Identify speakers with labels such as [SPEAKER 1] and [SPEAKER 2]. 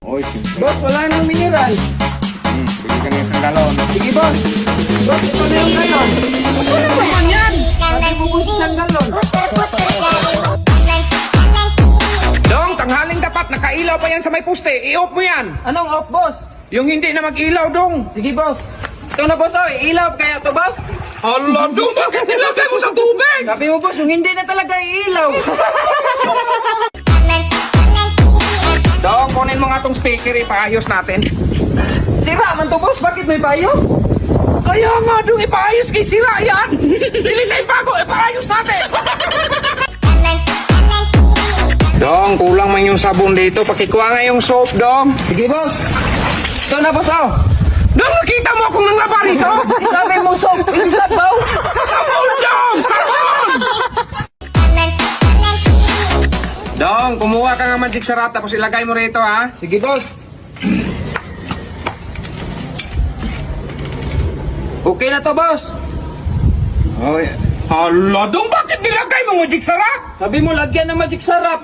[SPEAKER 1] Oy, siyempre.
[SPEAKER 2] Boss, wala nang mineral.
[SPEAKER 1] Bigyan ka ng isang galon.
[SPEAKER 2] Sige, boss. Boss, ito na yung galon. Ano naman yan? Sabi mo boss, isang galon.
[SPEAKER 1] Dong, tanghaling dapat. Nakailaw pa yan sa may poste. I-off mo yan.
[SPEAKER 2] Anong off, boss?
[SPEAKER 1] Yung hindi na mag-ilaw, Dong.
[SPEAKER 2] Sige, boss. Ito na, boss. Oh, ilaw kaya to, boss.
[SPEAKER 1] Allah, Dong, bakit nilagay mo sa tubig?
[SPEAKER 2] Sabi mo, boss, yung hindi na talaga iilaw.
[SPEAKER 1] Dong, kunin mo nga tong speaker, ipaayos natin.
[SPEAKER 2] Sira man to, boss. Bakit may payos?
[SPEAKER 1] Kaya nga, Dong, ipaayos kay sira yan. Bili na yung bago, ipaayos natin. Dong, kulang man yung sabon dito. Pakikuha nga yung soap, Dong.
[SPEAKER 2] Sige, boss. Ito na, boss. Oh.
[SPEAKER 1] Dong, nakita mo akong nanglaba rito?
[SPEAKER 2] Sabi mo, soap. Hindi sabaw.
[SPEAKER 1] Sabon, Dong! Sabon! Dong, kumuha ka nga magic sarap tapos ilagay mo rito, ha?
[SPEAKER 2] Sige, boss. Okay na to, boss.
[SPEAKER 1] Oy. Hala, Dong, bakit nilagay mo magic sarap?
[SPEAKER 2] Sabi mo, lagyan ng magic sarap.